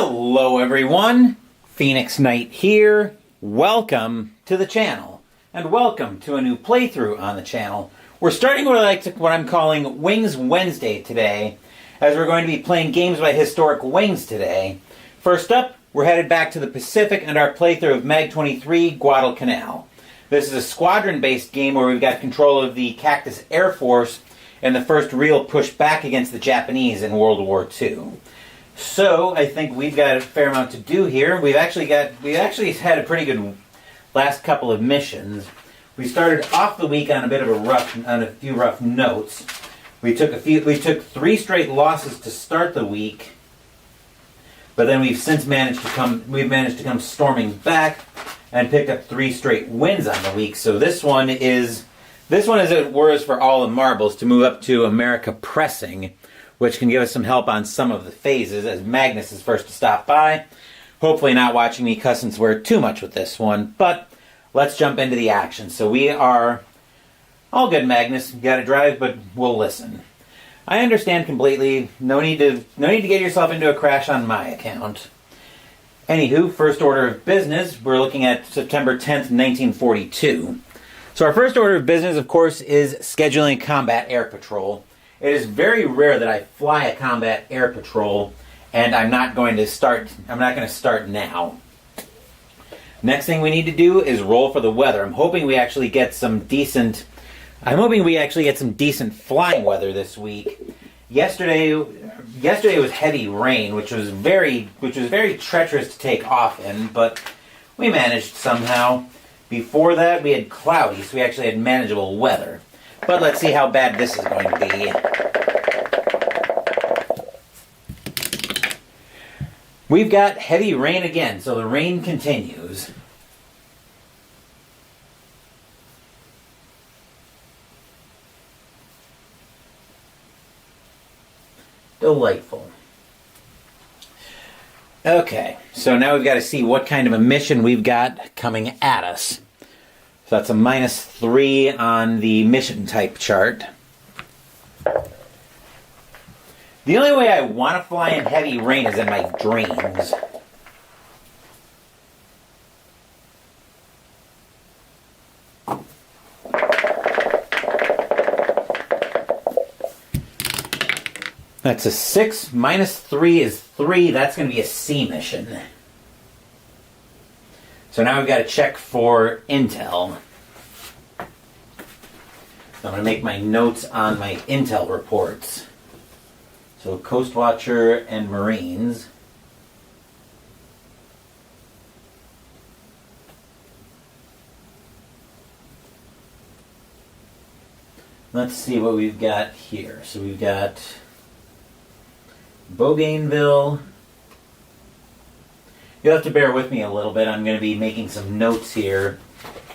Hello everyone, Phoenix Knight here. Welcome to the channel, and welcome to a new playthrough on the channel. We're starting what I'm calling Wings Wednesday today, as we're going to be playing games by historic wings today. First up, we're headed back to the Pacific and our playthrough of MAG-23 Guadalcanal. This is a squadron-based game where we've got control of the Cactus Air Force and the first real push back against the Japanese in World War II. So, I think we've got a fair amount to do here. We've actually had a pretty good last couple of missions. We started off the week on a few rough notes. We took 3 straight losses to start the week, but then we've since managed to come storming back and picked up 3 straight wins on the week. So this one is as it were for all the marbles to move up to America Pressing, which can give us some help on some of the phases, as Magnus is first to stop by. Hopefully not watching me cuss and swear too much with this one, but let's jump into the action. So we are all good, Magnus. You gotta drive, but we'll listen. I understand completely. No need to get yourself into a crash on my account. Anywho, first order of business, we're looking at September 10th, 1942. So our first order of business, of course, is scheduling combat air patrol. It is very rare that I fly a combat air patrol, and I'm not going to start now. Next thing we need to do is roll for the weather. I'm hoping we actually get some decent flying weather this week. Yesterday was heavy rain, which was very treacherous to take off in, but we managed somehow. Before that, we had cloudy, so we actually had manageable weather. But let's see how bad this is going to be. We've got heavy rain again, so the rain continues. Delightful. Okay, so now we've got to see what kind of a mission we've got coming at us. So that's a -3 on the mission type chart. The only way I want to fly in heavy rain is in my dreams. That's a 6. -3 is 3. That's going to be a C mission. So now we've got to check for intel. So I'm going to make my notes on my intel reports. So Coast Watcher and Marines. Let's see what we've got here. So we've got Bougainville. You'll have to bear with me a little bit. I'm going to be making some notes here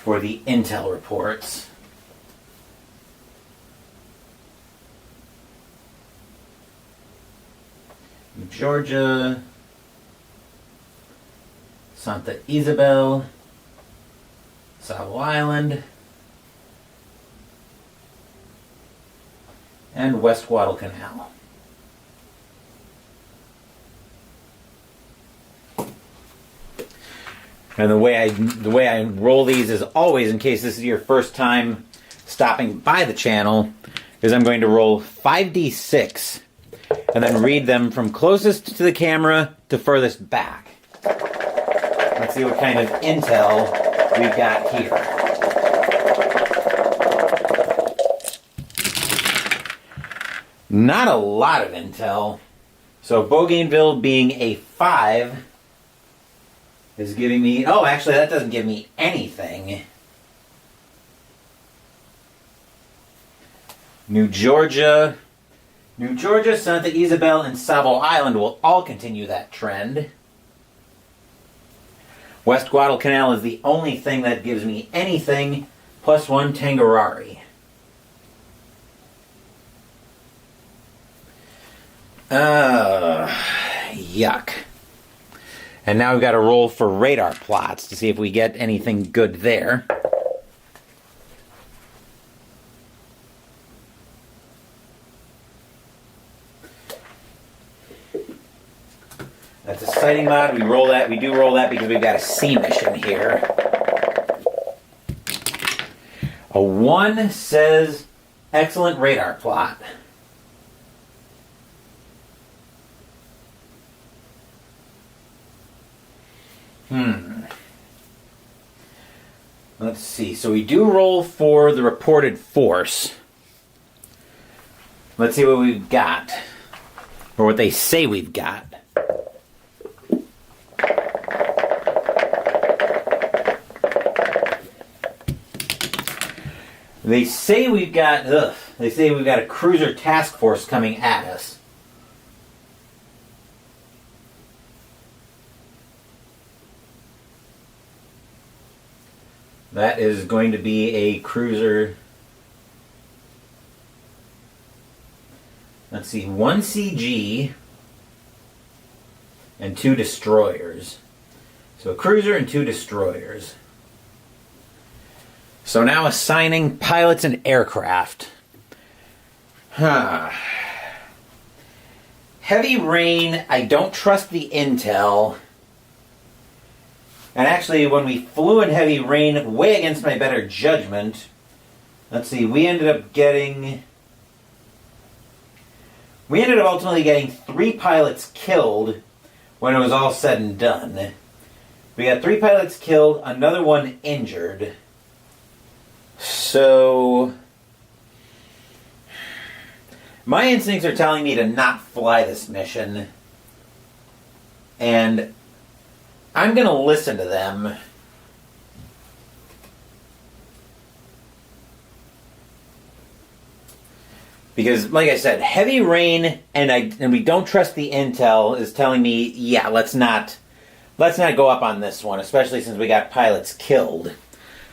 for the intel reports. Georgia, Santa Isabel, Savo Island, and West Guadalcanal. And the way I roll these is always, in case this is your first time stopping by the channel, is I'm going to roll 5d6 and then read them from closest to the camera to furthest back. Let's see what kind of intel we've got here. Not a lot of intel. So Bougainville being a 5 is giving me... Oh, actually, that doesn't give me anything. New Georgia, Santa Isabel, and Savo Island will all continue that trend. West Guadalcanal is the only thing that gives me anything, +1 Tangarari. Yuck. And now we've got to roll for radar plots to see if we get anything good there. That's a sighting mod. We roll that. We do roll that because we've got a C mission here. A 1 says excellent radar plot. Let's see. So we do roll for the reported force. Let's see what we've got. Or what they say we've got. They say we've got a cruiser task force coming at us. That is going to be a cruiser. Let's see, 1 CG and 2 destroyers. So a cruiser and 2 destroyers. So now assigning pilots and aircraft. Heavy rain, I don't trust the intel. And actually, when we flew in heavy rain, way against my better judgment, let's see, we ended up ultimately getting 3 pilots killed when it was all said and done. We got 3 pilots killed, another one injured. So, my instincts are telling me to not fly this mission. And I'm going to listen to them. Because, like I said, heavy rain and we don't trust the intel is telling me, yeah, let's not go up on this one, especially since we got pilots killed.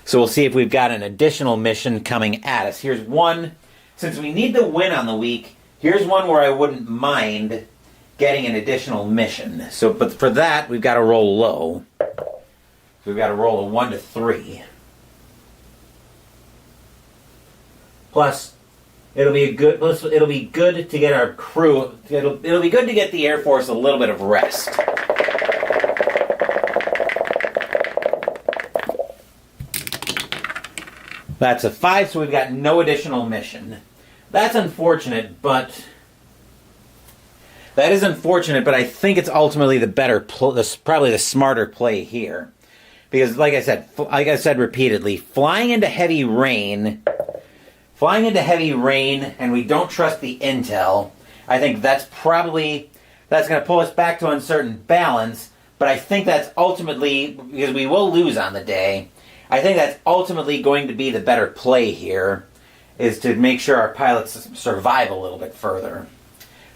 So we'll see if we've got an additional mission coming at us. Here's one, since we need the win on the week, here's one where I wouldn't mind getting an additional mission. So, but for that, we've got to roll low. So we've got to roll a 1 to 3. Plus, it'll be good to get our crew. It'll be good to get the Air Force a little bit of rest. That's a 5, so we've got no additional mission. That's unfortunate, but I think it's ultimately the better, probably the smarter play here, because like I said repeatedly, flying into heavy rain, and we don't trust the intel. I think that's going to pull us back to uncertain balance. But I think that's ultimately, because we will lose on the day, I think that's ultimately going to be the better play here, is to make sure our pilots survive a little bit further.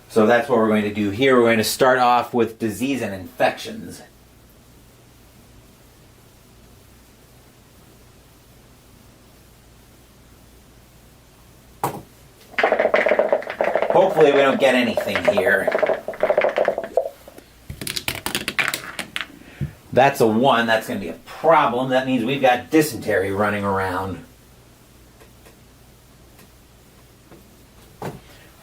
So that's what we're going to do here. We're going to start off with disease and infections. Hopefully we don't get anything here. That's a 1. That's going to be a problem. That means we've got dysentery running around.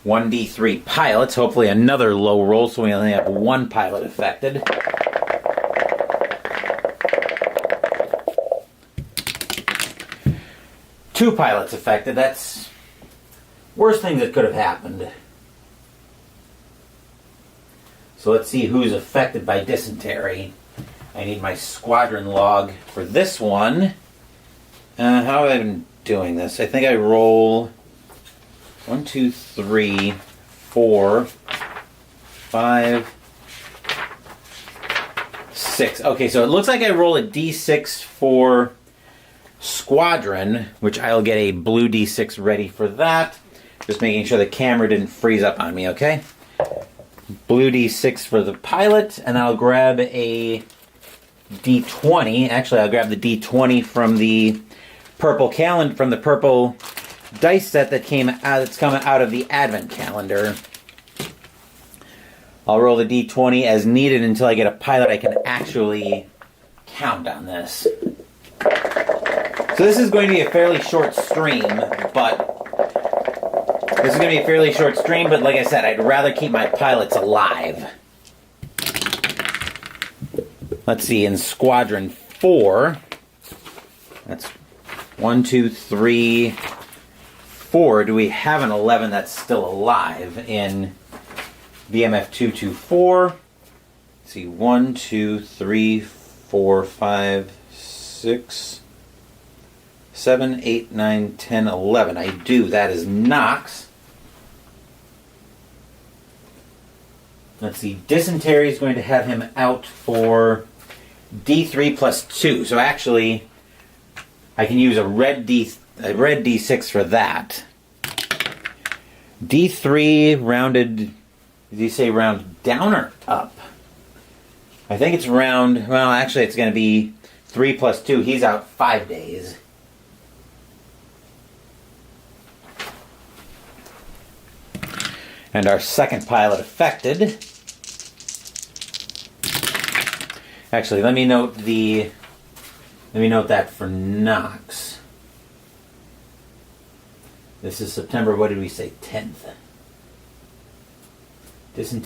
1d3 pilots. Hopefully another low roll, so we only have 1 pilot affected. Two pilots affected. That's worst things that could have happened. So let's see who's affected by dysentery. I need my squadron log for this one. How have I been doing this? I think I roll 1, 2, 3, 4, 5, 6. Okay, so it looks like I roll a d6 for squadron, which I'll get a blue d6 ready for that. Just making sure the camera didn't freeze up on me, okay? Blue d6 for the pilot, and I'll grab a d20. Actually, I'll grab the d20 from the purple dice set that's coming out of the advent calendar. I'll roll the d20 as needed until I get a pilot I can actually count on this. So this is going to be a fairly short stream, but like I said, I'd rather keep my pilots alive. Let's see, in Squadron 4, that's 1, 2, 3, 4. Do we have an 11 that's still alive in VMF 224? Let's see, 1, 2, 3, 4, 5, 6, 7, 8, 9, 10, 11. I do. That is Knox. Let's see, Dysentery is going to have him out for D3 plus 2. So actually, I can use a red D6 for that. D3 rounded, did you say round down or up? I think it's round, well actually it's going to be 3 plus 2. He's out 5 days. And our second pilot affected. Actually, let me note that for Knox. This is September, what did we say, 10th.